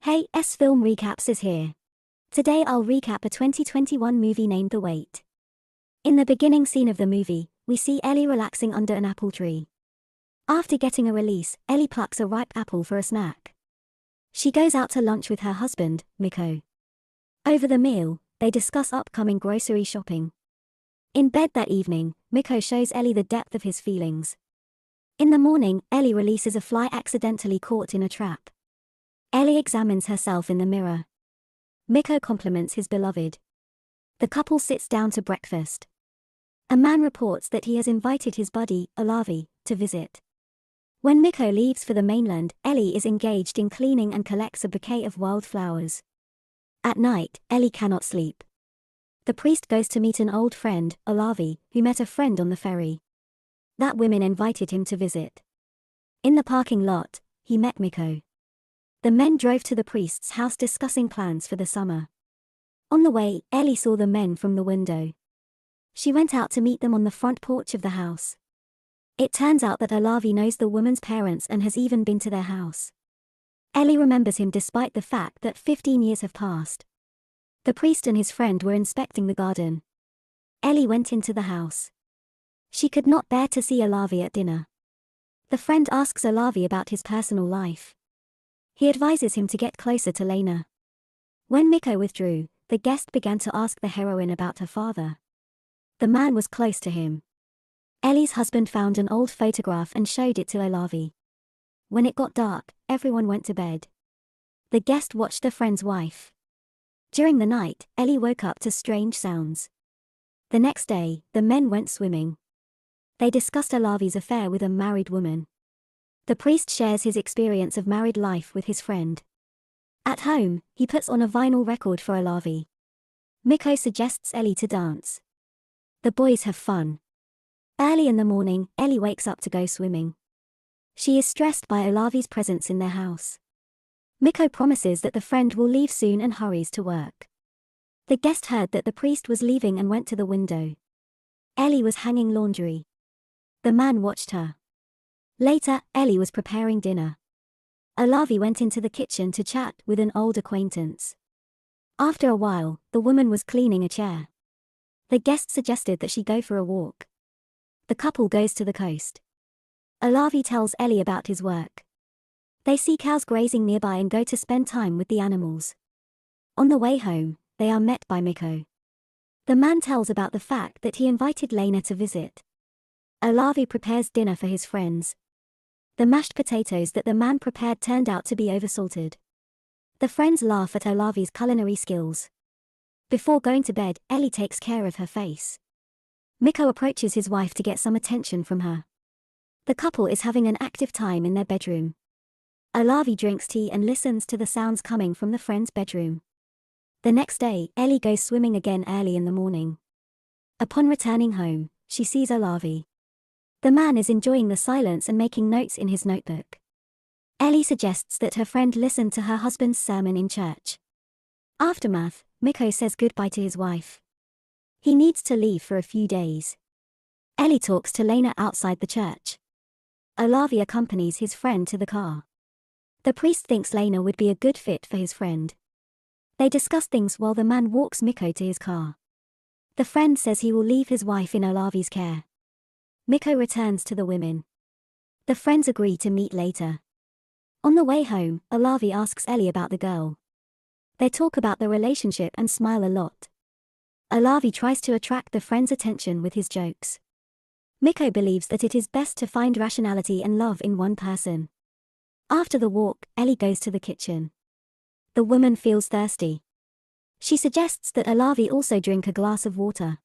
Hey, S-Film Recaps is here. Today I'll recap a 2021 movie named The Wait. In the beginning scene of the movie, we see Ellie relaxing under an apple tree. After getting a release, Ellie plucks a ripe apple for a snack. She goes out to lunch with her husband, Mikko. Over the meal, they discuss upcoming grocery shopping. In bed that evening, Mikko shows Ellie the depth of his feelings. In the morning, Ellie releases a fly accidentally caught in a trap. Ellie examines herself in the mirror. Mikko compliments his beloved. The couple sits down to breakfast. A man reports that he has invited his buddy, Olavi, to visit. When Mikko leaves for the mainland, Ellie is engaged in cleaning and collects a bouquet of wildflowers. At night, Ellie cannot sleep. The priest goes to meet an old friend, Olavi, who met a friend on the ferry. That woman invited him to visit. In the parking lot, he met Mikko. The men drove to the priest's house discussing plans for the summer. On the way, Ellie saw the men from the window. She went out to meet them on the front porch of the house. It turns out that Olavi knows the woman's parents and has even been to their house. Ellie remembers him despite the fact that 15 years have passed. The priest and his friend were inspecting the garden. Ellie went into the house. She could not bear to see Olavi at dinner. The friend asks Olavi about his personal life. He advises him to get closer to Lena. When Mikko withdrew, the guest began to ask the heroine about her father. The man was close to him. Ellie's husband found an old photograph and showed it to Olavi. When it got dark, everyone went to bed. The guest watched the friend's wife. During the night, Ellie woke up to strange sounds. The next day, the men went swimming. They discussed Olavi's affair with a married woman. The priest shares his experience of married life with his friend. At home, he puts on a vinyl record for Olavi. Mikko suggests Ellie to dance. The boys have fun. Early in the morning, Ellie wakes up to go swimming. She is stressed by Olavi's presence in their house. Mikko promises that the friend will leave soon and hurries to work. The guest heard that the priest was leaving and went to the window. Ellie was hanging laundry. The man watched her. Later, Ellie was preparing dinner. Olavi went into the kitchen to chat with an old acquaintance. After a while, the woman was cleaning a chair. The guest suggested that she go for a walk. The couple goes to the coast. Olavi tells Ellie about his work. They see cows grazing nearby and go to spend time with the animals. On the way home, they are met by Mikko. The man tells about the fact that he invited Lena to visit. Olavi prepares dinner for his friends. The mashed potatoes that the man prepared turned out to be oversalted. The friends laugh at Olavi's culinary skills. Before going to bed, Ellie takes care of her face. Mikko approaches his wife to get some attention from her. The couple is having an active time in their bedroom. Olavi drinks tea and listens to the sounds coming from the friend's bedroom. The next day, Ellie goes swimming again early in the morning. Upon returning home, she sees Olavi. The man is enjoying the silence and making notes in his notebook. Ellie suggests that her friend listen to her husband's sermon in church. Aftermath, Mikko says goodbye to his wife. He needs to leave for a few days. Ellie talks to Lena outside the church. Olavi accompanies his friend to the car. The priest thinks Lena would be a good fit for his friend. They discuss things while the man walks Mikko to his car. The friend says he will leave his wife in Olavi's care. Mikko returns to the women. The friends agree to meet later. On the way home, Olavi asks Ellie about the girl. They talk about the relationship and smile a lot. Olavi tries to attract the friends' attention with his jokes. Mikko believes that it is best to find rationality and love in one person. After the walk, Ellie goes to the kitchen. The woman feels thirsty. She suggests that Olavi also drink a glass of water.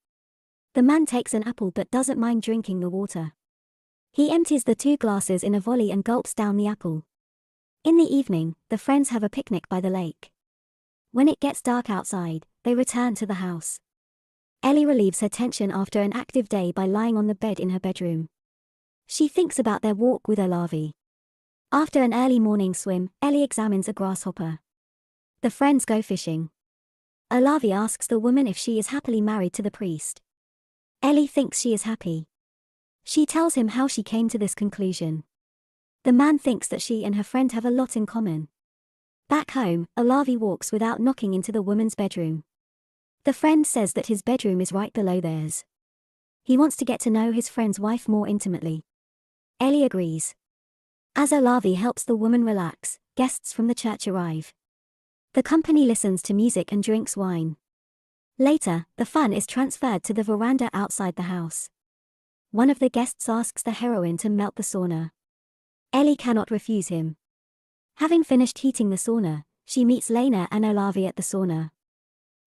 The man takes an apple but doesn't mind drinking the water. He empties the 2 glasses in a volley and gulps down the apple. In the evening, the friends have a picnic by the lake. When it gets dark outside, they return to the house. Ellie relieves her tension after an active day by lying on the bed in her bedroom. She thinks about their walk with Olavi. After an early morning swim, Ellie examines a grasshopper. The friends go fishing. Olavi asks the woman if she is happily married to the priest. Ellie thinks she is happy. She tells him how she came to this conclusion. The man thinks that she and her friend have a lot in common. Back home, Olavi walks without knocking into the woman's bedroom. The friend says that his bedroom is right below theirs. He wants to get to know his friend's wife more intimately. Ellie agrees. As Olavi helps the woman relax, guests from the church arrive. The company listens to music and drinks wine. Later, the fun is transferred to the veranda outside the house. One of the guests asks the heroine to melt the sauna. Ellie cannot refuse him. Having finished heating the sauna, she meets Lena and Olavi at the sauna.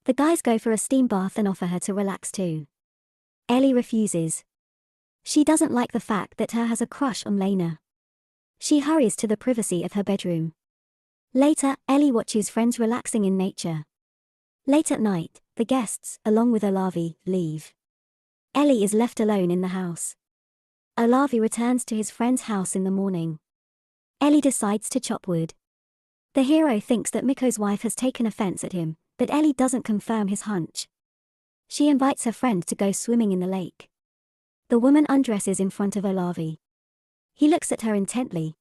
The guys go for a steam bath and offer her to relax too. Ellie refuses. She doesn't like the fact that her has a crush on Lena. She hurries to the privacy of her bedroom. Later, Ellie watches friends relaxing in nature. Late at night, the guests, along with Olavi, leave. Ellie is left alone in the house. Olavi returns to his friend's house in the morning. Ellie decides to chop wood. The hero thinks that Mikko's wife has taken offense at him, but Ellie doesn't confirm his hunch. She invites her friend to go swimming in the lake. The woman undresses in front of Olavi. He looks at her intently.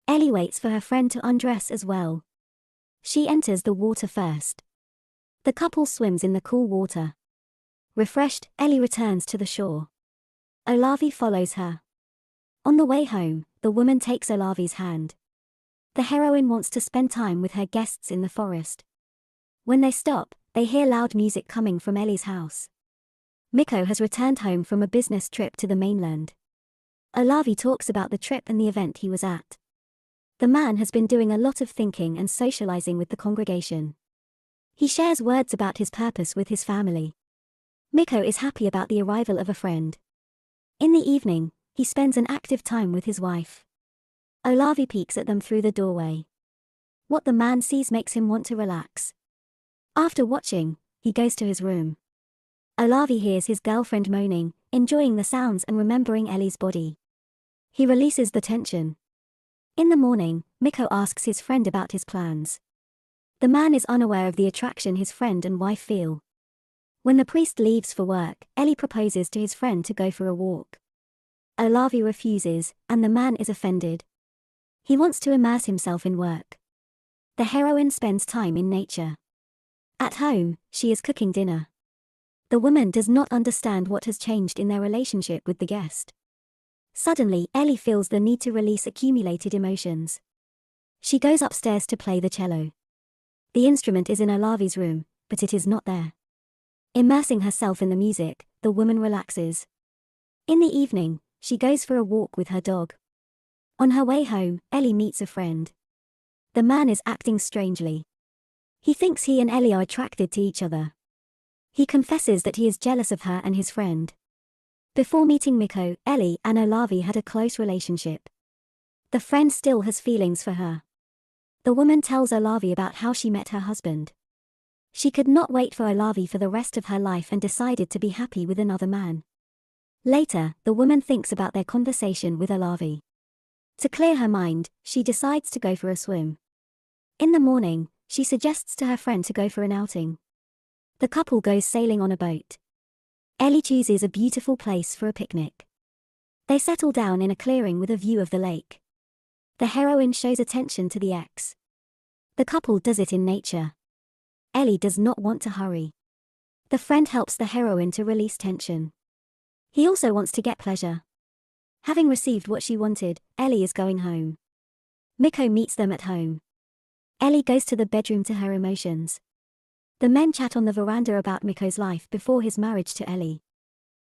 Ellie waits for her friend to undress as well. She enters the water first. The couple swims in the cool water. Refreshed, Ellie returns to the shore. Olavi follows her. On the way home, the woman takes Olavi's hand. The heroine wants to spend time with her guests in the forest. When they stop, they hear loud music coming from Ellie's house. Mikko has returned home from a business trip to the mainland. Olavi talks about the trip and the event he was at. The man has been doing a lot of thinking and socializing with the congregation. He shares words about his purpose with his family. Mikko is happy about the arrival of a friend. In the evening, he spends an active time with his wife. Olavi peeks at them through the doorway. What the man sees makes him want to relax. After watching, he goes to his room. Olavi hears his girlfriend moaning, enjoying the sounds and remembering Ellie's body. He releases the tension. In the morning, Mikko asks his friend about his plans. The man is unaware of the attraction his friend and wife feel. When the priest leaves for work, Ellie proposes to his friend to go for a walk. Olavi refuses, and the man is offended. He wants to immerse himself in work. The heroine spends time in nature. At home, she is cooking dinner. The woman does not understand what has changed in their relationship with the guest. Suddenly, Ellie feels the need to release accumulated emotions. She goes upstairs to play the cello. The instrument is in Olavi's room, but it is not there. Immersing herself in the music, the woman relaxes. In the evening, she goes for a walk with her dog. On her way home, Ellie meets a friend. The man is acting strangely. He thinks he and Ellie are attracted to each other. He confesses that he is jealous of her and his friend. Before meeting Mikko, Ellie and Olavi had a close relationship. The friend still has feelings for her. The woman tells Olavi about how she met her husband. She could not wait for Olavi for the rest of her life and decided to be happy with another man. Later, the woman thinks about their conversation with Olavi. To clear her mind, she decides to go for a swim. In the morning, she suggests to her friend to go for an outing. The couple goes sailing on a boat. Ellie chooses a beautiful place for a picnic. They settle down in a clearing with a view of the lake. The heroine shows attention to the ex. The couple does it in nature. Ellie does not want to hurry. The friend helps the heroine to release tension. He also wants to get pleasure. Having received what she wanted, Ellie is going home. Mikko meets them at home. Ellie goes to the bedroom to her emotions. The men chat on the veranda about Mikko's life before his marriage to Ellie.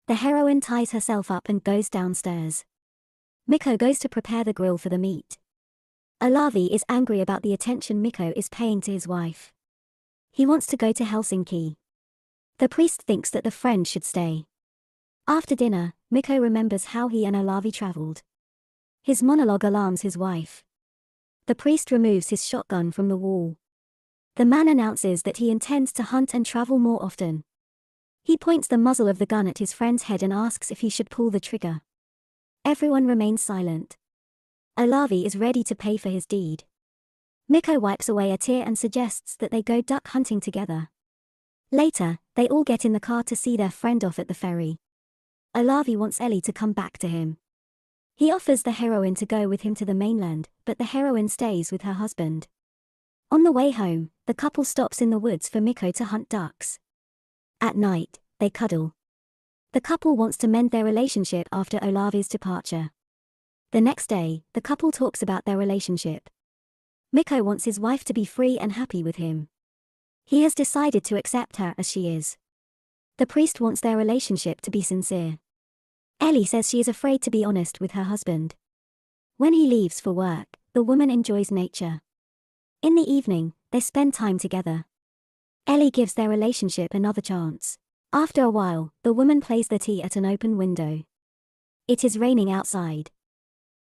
The heroine ties herself up and goes downstairs. Mikko goes to prepare the grill for the meat. Olavi is angry about the attention Mikko is paying to his wife. He wants to go to Helsinki. The priest thinks that the friend should stay. After dinner, Mikko remembers how he and Olavi traveled. His monologue alarms his wife. The priest removes his shotgun from the wall. The man announces that he intends to hunt and travel more often. He points the muzzle of the gun at his friend's head and asks if he should pull the trigger. Everyone remains silent. Olavi is ready to pay for his deed. Mikko wipes away a tear and suggests that they go duck hunting together. Later, they all get in the car to see their friend off at the ferry. Olavi wants Ellie to come back to him. He offers the heroine to go with him to the mainland, but the heroine stays with her husband. On the way home, the couple stops in the woods for Miko to hunt ducks. At night, they cuddle. The couple wants to mend their relationship after Olavi's departure. The next day, the couple talks about their relationship. Miko wants his wife to be free and happy with him. He has decided to accept her as she is. The priest wants their relationship to be sincere. Ellie says she is afraid to be honest with her husband. When he leaves for work, the woman enjoys nature. In the evening, they spend time together. Ellie gives their relationship another chance. After a while, the woman plays the tea at an open window. It is raining outside.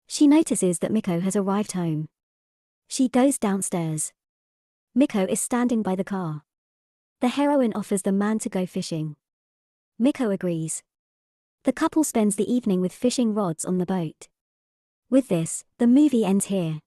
She notices that Miko has arrived home. She goes downstairs. Miko is standing by the car. The heroine offers the man to go fishing. Miko agrees. The couple spends the evening with fishing rods on the boat. With this, the movie ends here.